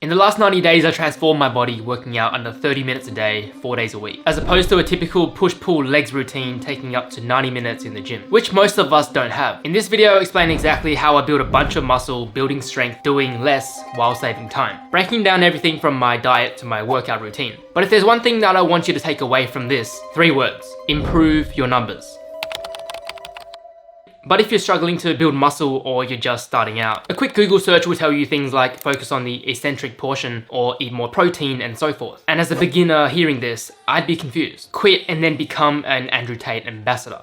In the last 90 days, I transformed my body working out under 30 minutes a day, 4 days a week, as opposed to a typical push-pull legs routine taking up to 90 minutes in the gym, which most of us don't have. In this video, I explain exactly how I build a bunch of muscle, building strength, doing less while saving time, breaking down everything from my diet to my workout routine. But if there's one thing that I want you to take away from this, 3 words: improve your numbers. But if you're struggling to build muscle or you're just starting out, a quick Google search will tell you things like focus on the eccentric portion or eat more protein and so forth. And as a beginner hearing this, I'd be confused. Quit and then become an Andrew Tate ambassador.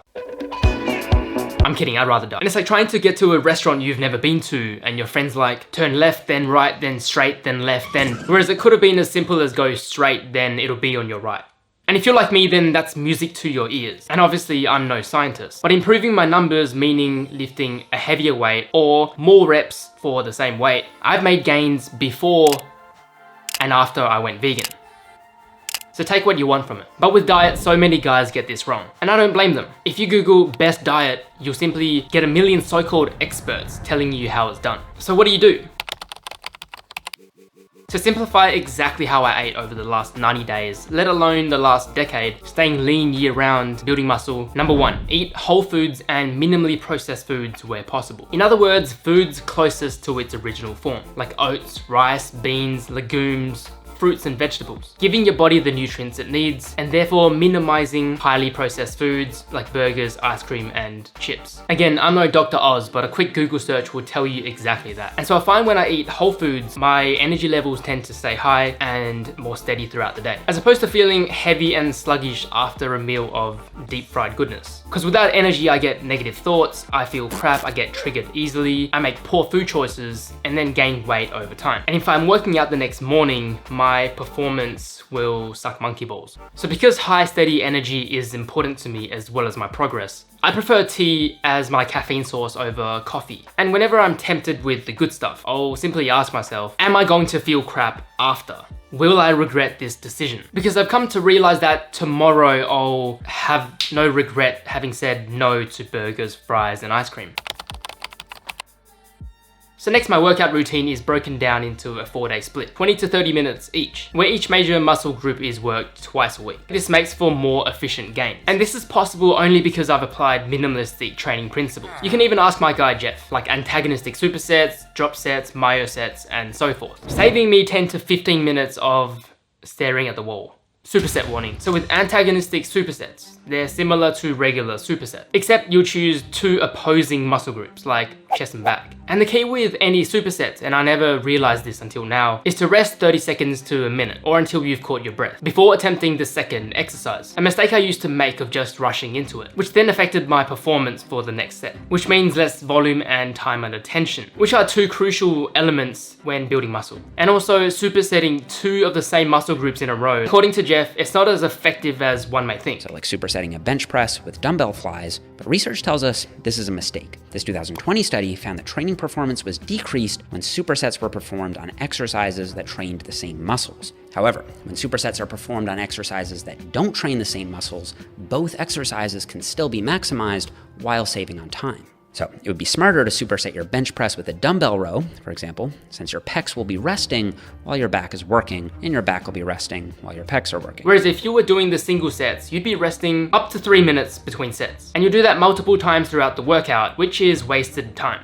I'm kidding, I'd rather die. And it's like trying to get to a restaurant you've never been to and your friend's like, turn left, then right, then straight, then left, then... Whereas it could have been as simple as go straight, then it'll be on your right. And if you're like me, then that's music to your ears. And obviously I'm no scientist, but improving my numbers, meaning lifting a heavier weight or more reps for the same weight, I've made gains before and after I went vegan. So take what you want from it. But with diet, so many guys get this wrong, and I don't blame them. If you Google best diet, you'll simply get a million so-called experts telling you how it's done. So what do? To simplify exactly how I ate over the last 90 days, let alone the last decade, staying lean year round, building muscle. Number 1, eat whole foods and minimally processed foods where possible. In other words, foods closest to its original form, like oats, rice, beans, legumes, fruits and vegetables, giving your body the nutrients it needs and therefore minimizing highly processed foods like burgers, ice cream and chips. Again, I'm no Dr. Oz, but a quick Google search will tell you exactly that. And so I find when I eat whole foods, my energy levels tend to stay high and more steady throughout the day, as opposed to feeling heavy and sluggish after a meal of deep fried goodness. Because without energy, I get negative thoughts, I feel crap, I get triggered easily, I make poor food choices and then gain weight over time. And if I'm working out the next morning, my performance will suck monkey balls. So because high steady energy is important to me as well as my progress, I prefer tea as my caffeine source over coffee. And whenever I'm tempted with the good stuff, I'll simply ask myself, am I going to feel crap after? Will I regret this decision? Because I've come to realize that tomorrow I'll have no regret having said no to burgers, fries and ice cream. So next, my workout routine is broken down into a 4-day split, 20 to 30 minutes each, where each major muscle group is worked twice a week. This makes for more efficient gains. And this is possible only because I've applied minimalistic training principles. You can even ask my guy Jeff, like antagonistic supersets, drop sets, myo sets, and so forth, saving me 10 to 15 minutes of staring at the wall. Superset warning. So with antagonistic supersets, they're similar to regular supersets, except you'll choose 2 opposing muscle groups like chest and back. And the key with any supersets, and I never realized this until now, is to rest 30 seconds to a minute or until you've caught your breath before attempting the second exercise. A mistake I used to make of just rushing into it, which then affected my performance for the next set, which means less volume and time under tension, which are 2 crucial elements when building muscle. And also supersetting 2 of the same muscle groups in a row, according to Jeff, it's not as effective as one may think. So like supersetting a bench press with dumbbell flies, but research tells us this is a mistake. This 2020 study found that training performance was decreased when supersets were performed on exercises that trained the same muscles. However, when supersets are performed on exercises that don't train the same muscles, both exercises can still be maximized while saving on time. So it would be smarter to superset your bench press with a dumbbell row, for example, since your pecs will be resting while your back is working, and your back will be resting while your pecs are working. Whereas if you were doing the single sets, you'd be resting up to 3 minutes between sets. And you'll do that multiple times throughout the workout, which is wasted time.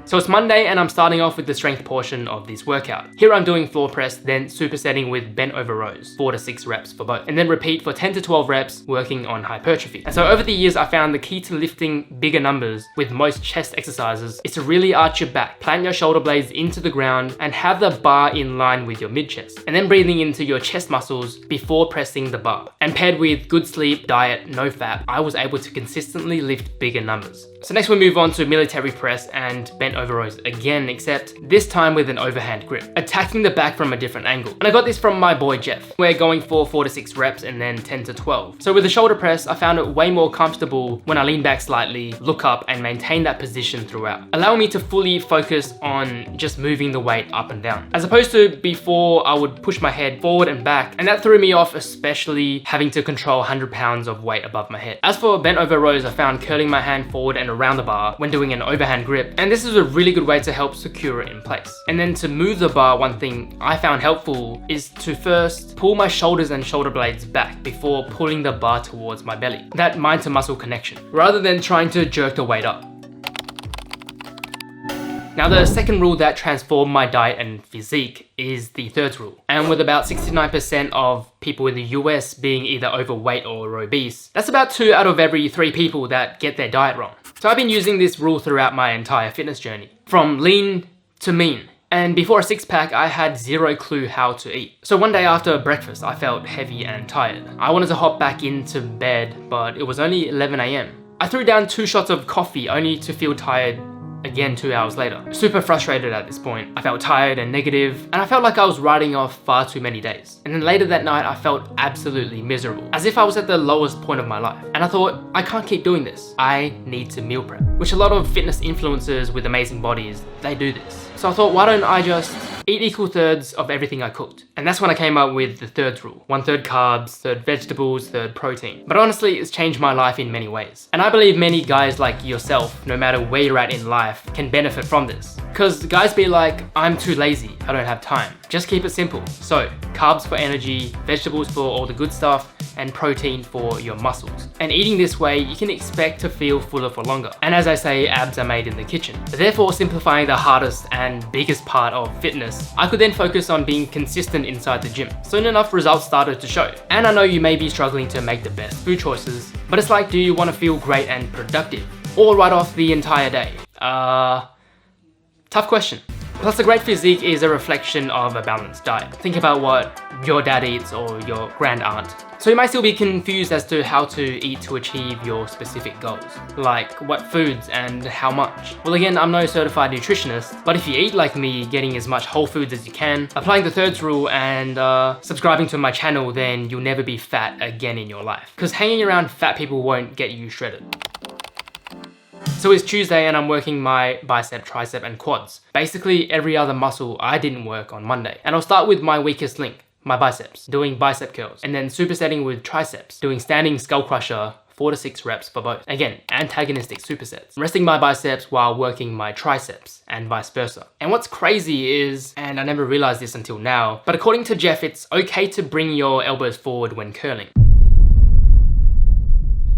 So it's Monday and I'm starting off with the strength portion of this workout. Here I'm doing floor press, then supersetting with bent over rows, 4 to 6 reps for both. And then repeat for 10 to 12 reps working on hypertrophy. And so over the years, I found the key to lifting bigger numbers with most chest exercises is to really arch your back, plant your shoulder blades into the ground and have the bar in line with your mid chest. And then breathing into your chest muscles before pressing the bar. And paired with good sleep, diet, no fat, I was able to consistently lift bigger numbers. So next we move on to military press and bent over rows again, except this time with an overhand grip, attacking the back from a different angle. And I got this from my boy Jeff. We're going for 4 to 6 reps and then 10 to 12. So with the shoulder press, I found it way more comfortable when I lean back slightly, look up and maintain that position throughout, allowing me to fully focus on just moving the weight up and down. As opposed to before, I would push my head forward and back, and that threw me off, especially having to control 100 pounds of weight above my head. As for bent over rows, I found curling my hand forward and around the bar when doing an overhand grip, and this is a really good way to help secure it in place. And then to move the bar, one thing I found helpful is to first pull my shoulders and shoulder blades back before pulling the bar towards my belly. That mind to muscle connection, rather than trying to jerk the weight up. Now the second rule that transformed my diet and physique is the thirds rule. And with about 69% of people in the US being either overweight or obese, that's about 2 out of every 3 people that get their diet wrong. So I've been using this rule throughout my entire fitness journey, from lean to mean. And before a 6-pack, I had zero clue how to eat. So one day after breakfast, I felt heavy and tired. I wanted to hop back into bed, but it was only 11 AM. I threw down 2 shots of coffee only to feel tired again 2 hours later. Super frustrated at this point. I felt tired and negative, and I felt like I was writing off far too many days. And then later that night, I felt absolutely miserable, as if I was at the lowest point of my life. And I thought, I can't keep doing this. I need to meal prep, which a lot of fitness influencers with amazing bodies, they do this. So I thought, why don't I just eat equal thirds of everything I cooked? And that's when I came up with the thirds rule. 1/3 carbs, 1/3 vegetables, 1/3 protein. But honestly, it's changed my life in many ways. And I believe many guys like yourself, no matter where you're at in life, can benefit from this. Cause guys be like, I'm too lazy, I don't have time. Just keep it simple. So, carbs for energy, vegetables for all the good stuff, and protein for your muscles. And eating this way, you can expect to feel fuller for longer. And as I say, abs are made in the kitchen. Therefore, simplifying the hardest and biggest part of fitness, I could then focus on being consistent inside the gym. Soon enough, results started to show. And I know you may be struggling to make the best food choices, but it's like, do you want to feel great and productive? Or write off the entire day? Tough question. Plus, a great physique is a reflection of a balanced diet. Think about what your dad eats or your grand aunt. So you might still be confused as to how to eat to achieve your specific goals. Like what foods and how much. Well, again, I'm no certified nutritionist, but if you eat like me, getting as much whole foods as you can, applying the thirds rule and subscribing to my channel, then you'll never be fat again in your life. Because hanging around fat people won't get you shredded. So it's Tuesday and I'm working my bicep, tricep and quads. Basically every other muscle I didn't work on Monday. And I'll start with my weakest link, my biceps, doing bicep curls. And then supersetting with triceps, doing standing skull crusher, 4 to 6 reps for both. Again, antagonistic supersets. Resting my biceps while working my triceps and vice versa. And what's crazy is, and I never realized this until now, but according to Jeff, it's okay to bring your elbows forward when curling.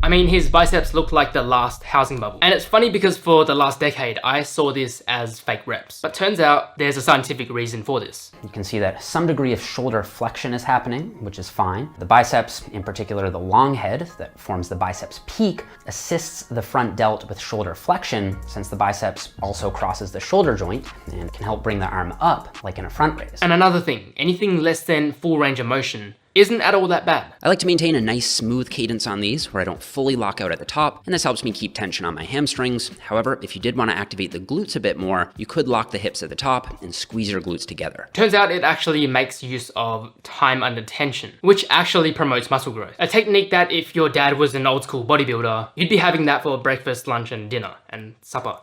I mean, his biceps look like the last housing bubble. And it's funny because for the last decade, I saw this as fake reps. But turns out there's a scientific reason for this. You can see that some degree of shoulder flexion is happening, which is fine. The biceps, in particular the long head that forms the biceps peak, assists the front delt with shoulder flexion, since the biceps also crosses the shoulder joint and can help bring the arm up like in a front raise. And another thing, anything less than full range of motion isn't at all that bad. I like to maintain a nice smooth cadence on these where I don't fully lock out at the top, and this helps me keep tension on my hamstrings. However, if you did want to activate the glutes a bit more, you could lock the hips at the top and squeeze your glutes together. Turns out it actually makes use of time under tension, which actually promotes muscle growth. A technique that if your dad was an old school bodybuilder, you'd be having that for breakfast, lunch and dinner and supper,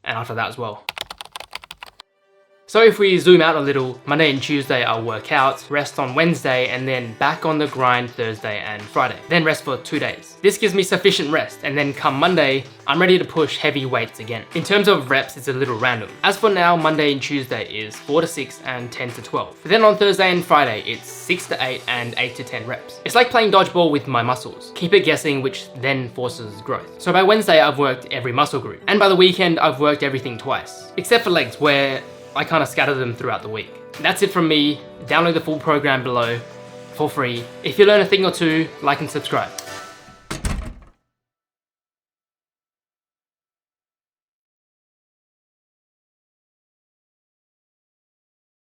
and after that as well. So if we zoom out a little, Monday and Tuesday I'll work out, rest on Wednesday, and then back on the grind Thursday and Friday. Then rest for 2 days. This gives me sufficient rest, and then come Monday, I'm ready to push heavy weights again. In terms of reps, it's a little random. As for now, Monday and Tuesday is 4 to 6 and 10 to 12. But then on Thursday and Friday, it's 6 to 8 and 8 to 10 reps. It's like playing dodgeball with my muscles. Keep it guessing, which then forces growth. So by Wednesday, I've worked every muscle group. And by the weekend, I've worked everything twice. Except for legs, where I kind of scatter them throughout the week. That's it from me. Download the full program below for free. If you learn a thing or two, like and subscribe.